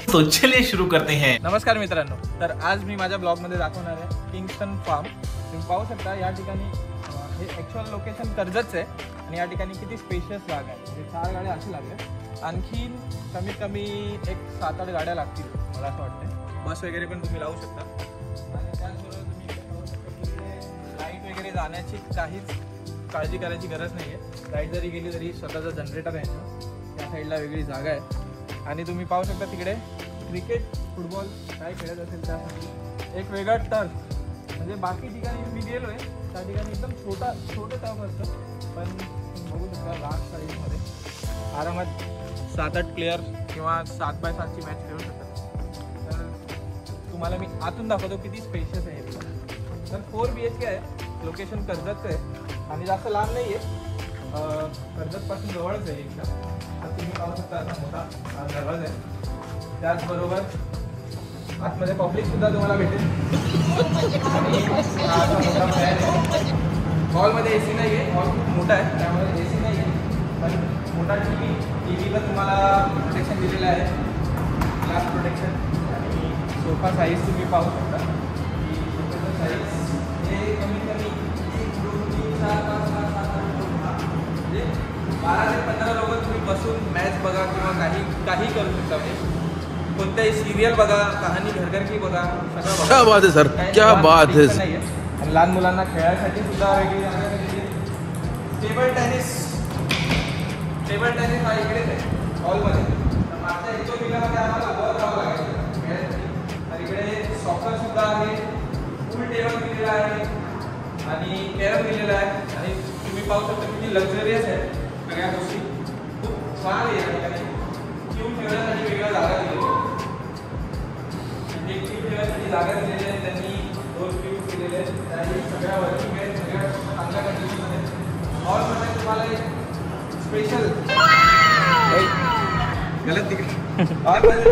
तो चलिए शुरू करते हैं। नमस्कार मित्रांनो, तर आज मी माझ्या ब्लॉगमध्ये दाखवणार आहे किंगस्टन फार्म। तुम्ही पाहू शकता या ठिकाणी हे ॲक्च्युअल लोकेशन कर्जतच आहे आणि या ठिकाणी किती स्पेशियस जागा आहे। म्हणजे 4 गाड्या अशी लागल्या, आणखी कमीत कमी एक 7-8 गाड्या लागतील मला असं वाटतं। बस वगैरे पण तुम्ही लावू शकता आणि त्याचबरोबर तुम्ही लाईट वगैरे जाण्याची काहीच काळजी करायची गरज नाही आहे। लाईट जरी गेली तरी स्वतःचा जनरेटर आहे ना, त्या साईडला वेगळी जागा आहे। आणि तुम्ही पाहू शकता तिकडे क्रिकेट फुटबॉल काय खेळत असेल त्यासाठी एक वेगळा टर्फ, म्हणजे बाकी ठिकाणी मी गेलो आहे त्या ठिकाणी एकदम छोटं टर्फ असतं, पण बघू शकता लास्ट साईजमध्ये आरामात 7-8 प्लेयर किंवा 7x7ची मॅच खेळू शकतात। तर तुम्हाला मी आतून दाखवतो किती स्पेशियस आहे। तर 4 BHK आहे, लोकेशन कर्जतचं आहे आणि जास्त लांब नाही आहे, कर्जतपासून जवळच आहे एकदम। तुम्ही पाहू शकता असा मोठा दरवाजा आहे, त्याचबरोबर आतमध्ये पब्लिक सुद्धा तुम्हाला भेटेल आणि हा असा मोठा फॅन आहे। हॉलमध्ये AC नाही आहे, हॉल खूप मोठा आहे त्यामुळे AC नाही आहे, पण मोठा TV पण तुम्हाला प्रोटेक्शन दिलेलं आहे, ग्लास प्रोटेक्शन। आणि सोफा साईज तुम्ही पाहू शकता की सोफाचं साईज हे कमीत कमी 1 2 3 4 5 6 7 8 9 म्हणजे 12 ते 15 लोक तुम्ही बसून मॅच बघा किंवा काही करू शकता। म्हणजे कोणत्याही सिरियल बघा, कहाणी घर की बघा, सगळं बघा। क्या बात है सर, क्या बात है। आणि लहान मुलांना खेळायसाठी सुद्धा वेगळी जागा दिलेली आहे। टेबल टेनिस हा इकडेच आहे हॉलमध्ये। मागच्या एक 2 मिनिटामध्ये आम्हाला बॉल राहावं लागेल खेळायसाठी। तर इकडे सॉकर सुद्धा आहे, फुल टेबल दिलेला आहे आणि कॅरम दिलेला आहे। आणि तुम्ही पाहू शकता किती लक्झरियस आहे सगळ्या गोष्टी, खूप छान आहे। या ठिकाणी क्यूब ठेवण्यासाठी वेगळ्या जागा दिलेली आहे, म्हणजे क्यूब ठेवण्यासाठी जागा दिलेली आहे त्यांनी, 2 क्यूब दिलेले आहेत आणि सगळ्या वर्किंग आहेत, सगळ्या चांगल्या कंडिशनमध्ये। हॉलमध्ये तुम्हाला एक स्पेशल गलत तिकडे हॉलमध्ये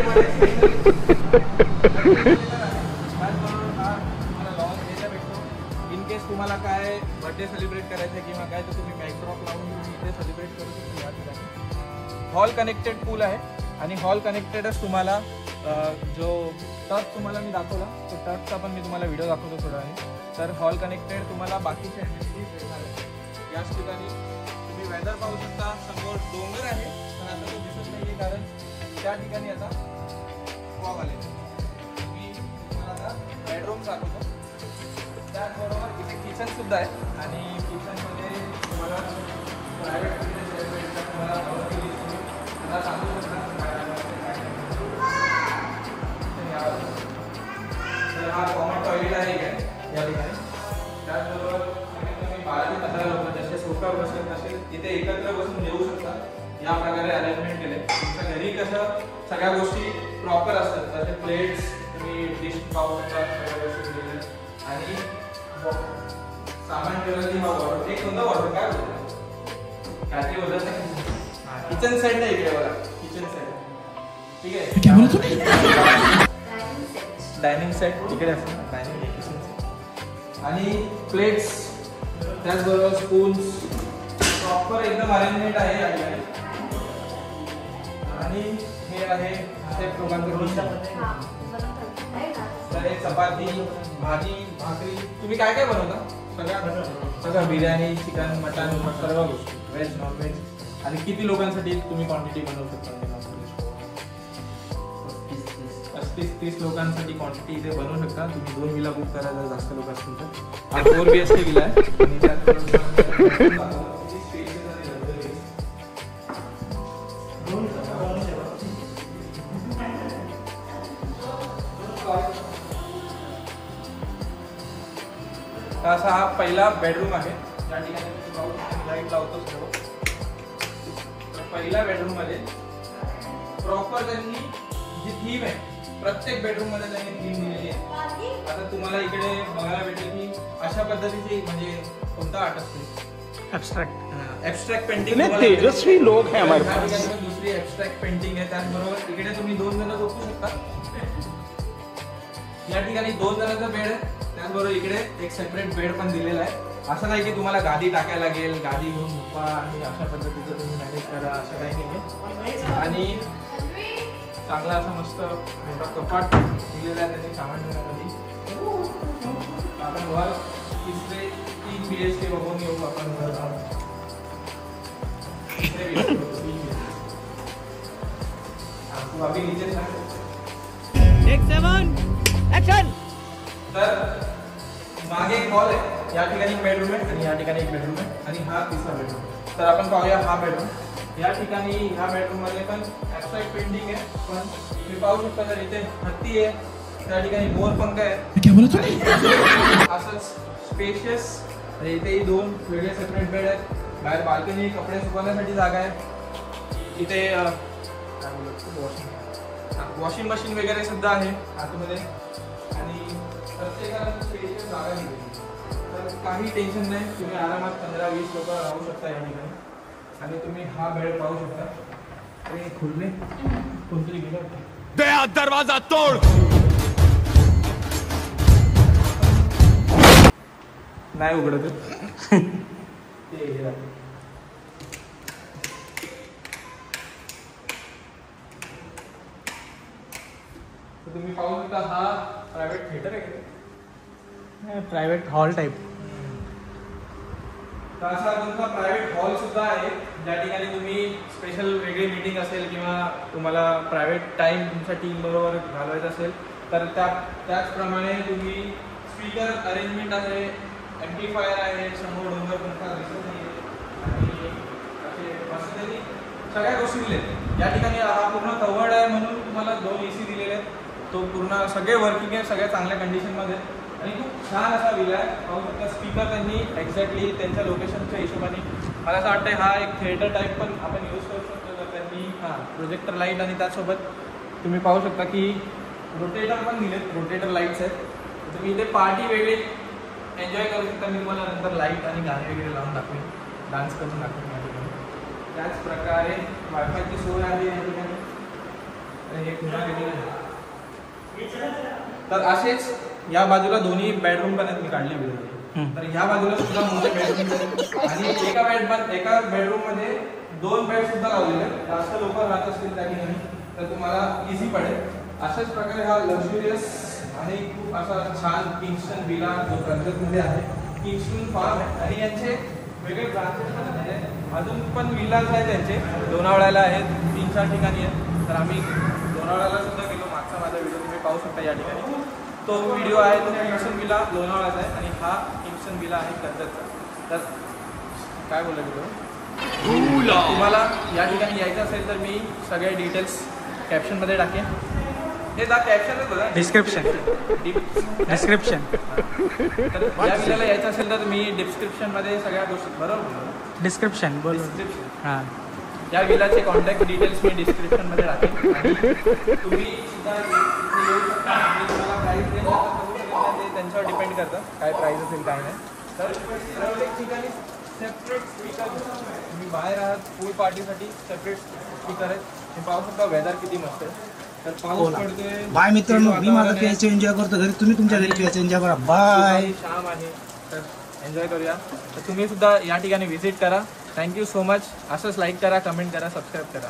तुम्हाला काय बर्थडे सेलिब्रेट करायचं आहे किंवा काय तर तुम्ही बॅकड्रॉप लावून इथे सेलिब्रेट करू शकता। या ठिकाणी हॉल कनेक्टेड पूल आहे आणि हॉल कनेक्टेडच तुम्हाला जो टच तुम्हाला मी दाखवला तो टचचा पण मी तुम्हाला व्हिडिओ दाखवतो थोडा आहे। तर हॉल कनेक्टेड तुम्हाला बाकीचे ॲक्टिव्हिटीज भेटणार आहे। याच ठिकाणी तुम्ही वेदर पाहू शकता, समोर डोंगर आहे पण आता तो दिसत नाही आहे कारण त्या ठिकाणी आता फॉग आले। मी तुम्हाला आता बेडरूम दाखवतो, त्याचबरोबर इथे किचन सुद्धा आहे आणि किचनमध्ये तुम्हाला प्रायव्हेट तुम्हाला सांगू शकता तर हा कॉमन टॉयलेट आहे या ठिकाणी। त्याचबरोबर तुम्ही 12 ते 15 लोक जसे सोफ्यावर बसले तसे इथे एकत्र बसून जेवू शकता। या प्रकारे अरेंजमेंट केले। तुमच्या घरी कसं सगळ्या गोष्टी प्रॉपर असतात, जसे प्लेट्स तुम्ही डिश पाहू शकता सगळ्या गोष्टी दिलेल्या आणि सामान ठेवलं की वॉटर, एक कोणता वॉटर काय बोलतो काय बोलत नाही, किचन साईड नाही इकडे बघा, किचन साईड ठीक आहे। डायनिंग सेट तिकडे असतो, डायनिंग किचन सेट आणि प्लेट्स, त्याचबरोबर स्पून्स, प्रॉपर एकदम अरेंजमेंट आहे या ठिकाणी। आणि हे आहे असे लोकांचं तर एक चपाती, भाजी, भाकरी, तुम्ही काय काय बनवता? सगळं बिर्याणी, चिकन, मटन, सर्व गोष्टी, व्हेज नॉन व्हेज। आणि किती लोकांसाठी तुम्ही क्वांटिटी बनवू शकता? 35-30 लोकांसाठी क्वांटिटी इथे बनवू शकता तुम्ही। 2 विला बुक करायला जास्त लोक असतील तर हा 4 BHK विला आहे आणि त्यात असा हा पहिला बेडरूम आहे। या ठिकाणी लाईट लावतो सर्व। तर पहिल्या बेडरूम मध्ये प्रॉपर त्यांनी जी थीम आहे, प्रत्येक बेडरूम मध्ये त्यांनी थीम दिलेली आहे। आता तुम्हाला इकडे बघायला भेटेल की अशा पद्धतीची म्हणजे कोणता आर्ट असते, ॲब्स्ट्रॅक्ट पेंटिंग। तेजस्वी लोक है हमारे पास। दुसरी ॲब्स्ट्रॅक्ट पेंटिंग आहे। त्याचबरोबर इकडे तुम्ही 2 जण झोपू शकता। या ठिकाणी 2 जणांचा बेड आहे, त्याचबरोबर इकडे एक सेपरेट बेड पण दिलेला आहे। असं नाही की तुम्हाला गादी टाकायला लागेल, गादी घेऊन झोपा आणि अशा पद्धतीचं तुम्ही मॅनेज करा, असं काही नाही आहे। आणि चांगला असा मस्त मोठा कपाट दिलेला आहे त्यांनी सामान ठेवण्यासाठी. आपण वर तिसरे 3 BHK बघून येऊ आपण घर जाऊन. आपको अभी नीचे टेक 7 ऍक्शन. तर मागे एक हॉल आहे, या ठिकाणी एक बेडरूम आहे आणि या ठिकाणी एक बेडरूम आहे आणि हा तिसरा बेडरूम. तर आपण पाहूया हा बेडरूम. या ठिकाणी ह्या बेडरूममध्ये पण ॲब्स्ट्रॅक्ट पेंटिंग आहे, पण तुम्ही पाहू शकता तर इथे हत्ती आहे, त्या ठिकाणी मोरपंख आहे. असंच स्पेशियस आणि इथेही 2 वेगळे सेपरेट बेड आहेत. बाहेर बाल्कनी, कपडे सुकवण्यासाठी जागा आहे. इथे वॉशिंग मशीन वगैरे सुद्धा आहे आतमध्ये आणि प्रत्येकाला स्पेशियस जागा दिली. तर काही टेन्शन नाही, तुम्ही आरामात 15-20 लोक राहू शकता या ठिकाणी. आणि तुम्ही हा बेड पाहू शकता. अरे खुलले कोणतरी गेलं दया दरवाजा तोड़. नाही उघडत तुम्ही पाहू शकता हा प्रायव्हेट थिएटर आहे, प्रायव्हेट हॉल टाईप. तर असा तुमचा प्रायव्हेट हॉल सुद्धा आहे, ज्या ठिकाणी तुम्ही स्पेशल वेगळी मीटिंग असेल किंवा तुम्हाला प्रायव्हेट टाइम तुमच्या टीम बरोबर घालवायचा असेल तर त्याचप्रमाणे तुम्ही स्पीकर अरेंजमेंट आहे, एम्प्लिफायर आहे, समोर डोंगर पंखा दिसत नाही आणि असे मस्तपैकी सगळ्या गोष्टी दिलेत. या ठिकाणी हा पूर्ण कवर्ड आहे म्हणून तुम्हाला 2 AC दिलेले आहेत. तो पूर्ण सगळे वर्किंग आहे, सगळ्या चांगल्या कंडिशनमध्ये आणि खूप छान असा विला आहे. पाहू शकता स्पीकर त्यांनी एक्झॅक्टली त्यांच्या लोकेशनच्या हिशोबाने. मला असं वाटतं हा एक थिएटर टाईप पण आपण यूज करू शकतो. तर त्यांनी प्रोजेक्टर लाईट आणि त्यासोबत तुम्ही पाहू शकता की रोटेटर पण दिलेत, रोटेटर लाईट्स आहेत. तुम्ही इथे पार्टी वेगळी एन्जॉय करू शकता. मी तुम्हाला नंतर लाईट आणि गाणे वगैरे लावून दाखवेन, डान्स करून दाखवेन या ठिकाणी. त्याच प्रकारे वायफायची सोय आहे या ठिकाणी आणि हे खुला केलेलं आहे. तर असेच या बाजूला दोन्ही बेडरूम पण आहेत, मी काढले व्हिडिओ. तर ह्या बाजूला सुद्धा मोठे बेडरूम आहेत आणि एका बेडरूम मध्ये 2 बेड सुद्धा लावलेले आहेत. जास्त लोक राहत असतील त्या ठिकाणी तर तुम्हाला इझी पडेल. अशाच प्रकारे हा लक्झुरियस आणि खूप असा छान किंगस्टन विला जो कर्जतमध्ये आहे, किंगस्टन फार्म आहे आणि यांचे वेगळे ब्रांचेस पण आहेत. अजून पण विलाज आहेत त्यांचे, लोणावळ्याला आहेत, 3-4 ठिकाणी आहेत. तर आम्ही लोणावळ्याला सुद्धा गेलो. मागचा माझा व्हिडिओ तुम्ही पाहू शकता या ठिकाणी. तो व्हिडिओ आहे तो किंगस्टन विला लोणावळ्याचा आहे आणि हा किंगस्टन विला आहे कर्जतचा. तर काय बोलला गेलो, तुम्हाला या ठिकाणी यायचं असेल तर मी सगळे डिटेल्स कॅप्शनमध्ये टाकेन. हे कॅप्शनच बघा, डिस्क्रिप्शन. तर या विलाला यायचं असेल तर मी डिस्क्रिप्शनमध्ये सगळ्या गोष्टी बरोबर डिस्क्रिप्शन बोल. डिस्क्रिप्शन हां, या विलाचे कॉन्टॅक्ट डिटेल्स मी डिस्क्रिप्शनमध्ये टाकेन आणि तुम्ही सुद्धा इथे येऊ शकता. आणि तुम्हाला प्राईस रेंज ते त्यांच्यावर डिपेंड करतं काय प्राईस असेल काय नाही. तर प्रत्येक ठिकाणी सेपरेट स्पीकर, तुम्ही बाहेर आहात पूल पार्टीसाठी सेपरेट स्पीकर आहेत. तुम्ही पाहू शकता वेदर किती मस्त आहे. तर पाऊस पडतोय. बाय मित्रांनो, मी माझं प्यायचं एन्जॉय करतो घरी, तुम्ही तुमच्या घरी प्यायचं एन्जॉय करा. बाय. शाम आहे तर एन्जॉय करूया. तर तुम्ही सुद्धा या ठिकाणी व्हिजिट करा. Thank you so much. असंच लाईक करा, कमेंट करा, सबस्क्राईब करा.